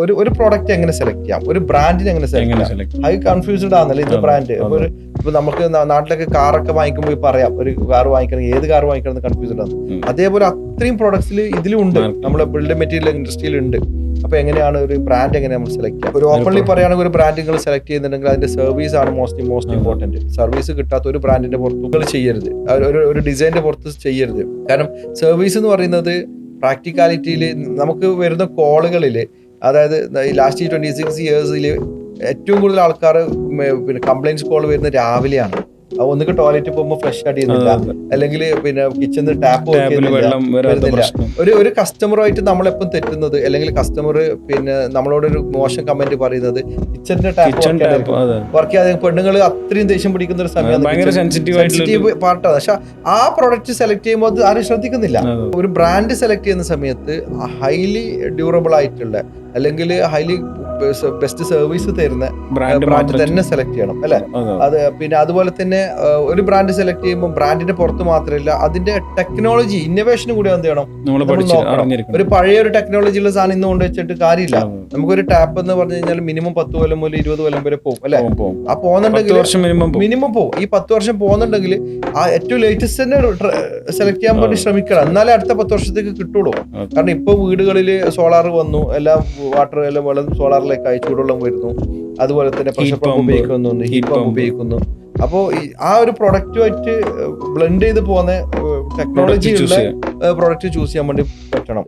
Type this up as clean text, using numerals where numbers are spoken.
ഒരു പ്രോഡക്റ്റ് എങ്ങനെ സെലക്ട് ചെയ്യാം, ഒരു ബ്രാൻഡിനെ എങ്ങനെ സെലക്ട് ചെയ്യാം, ഹൈ കൺഫ്യൂസ്ഡ് ആണല്ലോ ഇത് ബ്രാൻഡ്. ഇപ്പൊ നമുക്ക് നാട്ടിലൊക്കെ കാറൊക്കെ വാങ്ങിക്കുമ്പോൾ പറയാം ഒരു കാർ വാങ്ങിക്കണം, ഏത് കാർ വാങ്ങിക്കണം എന്ന് കൺഫ്യൂസ്ഡ് ആണ്. അതേപോലെ അത്രയും പ്രോഡക്ട്സിൽ ഇതിലും ഉണ്ട്, നമ്മളെ ബിൽഡിംഗ് മെറ്റീരിയൽ ഇൻഡസ്ട്രിയിൽ ഉണ്ട്. അപ്പൊ എങ്ങനെയാണ് ഒരു ബ്രാൻഡ് എങ്ങനെ നമ്മൾ സെലക്ട് ചെയ്യാം? ഒരു ഓപ്പൺലി പറയുകയാണെങ്കിൽ ഒരു ബ്രാൻഡ് നിങ്ങൾ സെലക്ട് ചെയ്യുന്നുണ്ടെങ്കിൽ അതിന്റെ സർവീസ് ആണ് മോസ്റ്റ് ഇമ്പോർട്ടന്റ്. സർവീസ് കിട്ടാത്ത ഒരു ബ്രാൻഡിന്റെ പുറത്ത് നിങ്ങൾ ചെയ്യരുത്, ഒരു ഡിസൈനിന്റെ പുറത്ത് ചെയ്യരുത്. കാരണം സർവീസ് എന്ന് പറയുന്നത് പ്രാക്ടിക്കാലിറ്റിയിൽ നമുക്ക് വരുന്ന കോളുകളിൽ, അതായത് ലാസ്റ്റ് 26 ഇയേഴ്സിൽ ഏറ്റവും കൂടുതൽ ആൾക്കാർ പിന്നെ കംപ്ലൈന്റ്സ് കോൾ വരുന്നത് രാവിലെയാണ്. ഒന്നുകിൽ ടോയ്ലറ്റ് പോകുമ്പോൾ ഫ്ലഷ് അടിയുന്നില്ല, അല്ലെങ്കിൽ പിന്നെ കിച്ചണിൽ ടാപ്പ് വരുന്നില്ല. ഒരു കസ്റ്റമറുമായിട്ട് നമ്മളെപ്പം തെറ്റുന്നത്, അല്ലെങ്കിൽ കസ്റ്റമർ പിന്നെ നമ്മളോടൊരു മോശം കമന്റ് പറയുന്നത് കിച്ചണിന്റെ ടാപ്പ് വർക്ക് ചെയ്യാതെ പെണ്ണുങ്ങൾ അത്രയും ദേഷ്യം പിടിക്കുന്ന ഒരു സമയമാണ്, സെൻസിറ്റീവ് പാർട്ടാണ്. പക്ഷെ ആ പ്രോഡക്റ്റ് സെലക്ട് ചെയ്യുമ്പോൾ അത് ആരും ശ്രദ്ധിക്കുന്നില്ല. ഒരു ബ്രാൻഡ് സെലക്ട് ചെയ്യുന്ന സമയത്ത് ഹൈലി ഡ്യൂറബിൾ ആയിട്ടുള്ള അല്ലെങ്കിൽ ഹൈലി ബെസ്റ്റ് സർവീസ് തരുന്ന ബ്രാൻഡ് തന്നെ സെലക്ട് ചെയ്യണം അല്ലെ. അത് പിന്നെ അതുപോലെ തന്നെ ഒരു ബ്രാൻഡ് സെലക്ട് ചെയ്യുമ്പോൾ ബ്രാൻഡിന്റെ പുറത്ത് മാത്രമല്ല അതിന്റെ ടെക്നോളജി ഇന്നോവേഷനും കൂടി എന്ത് ചെയ്യണം. ഒരു പഴയ ഒരു ടെക്നോളജി ഉള്ള സാധനം ഇന്ന് കൊണ്ട് വെച്ചിട്ട് കാര്യമില്ല. നമുക്കൊരു ടാപ്പ് എന്ന് പറഞ്ഞു കഴിഞ്ഞാൽ മിനിമം 10 കൊല്ലം മുതൽ 20 കൊല്ലം വരെ പോകും അല്ലെ. ആ പോകുന്നുണ്ടെങ്കിൽ മിനിമം പോകും. ഈ 10 വർഷം പോകുന്നുണ്ടെങ്കിൽ ആ ഏറ്റവും ലേറ്റസ്റ്റ് തന്നെ സെലക്ട് ചെയ്യാൻ വേണ്ടി ശ്രമിക്കണം, എന്നാലേ അടുത്ത 10 വർഷത്തേക്ക് കിട്ടുള്ളൂ. കാരണം ഇപ്പൊ വീടുകളിൽ സോളാർ വന്നു, എല്ലാം വാട്ടർ എല്ലാം വെള്ളം സോളാറിലേക്കായി, ചൂടുവെള്ളം വരുന്നു, അതുപോലെ തന്നെ പ്രഷർ പമ്പ് ഉപയോഗിക്കുന്നു, ഹീറ്റ് പമ്പ് ഉപയോഗിക്കുന്നു. അപ്പോൾ ആ ഒരു പ്രൊഡക്റ്റുമായിട്ട് ബ്ലെൻഡ് ചെയ്ത് പോകുന്ന ടെക്നോളജി ഉള്ള പ്രൊഡക്റ്റ് ചൂസ് ചെയ്യാൻ വേണ്ടി പറ്റണം.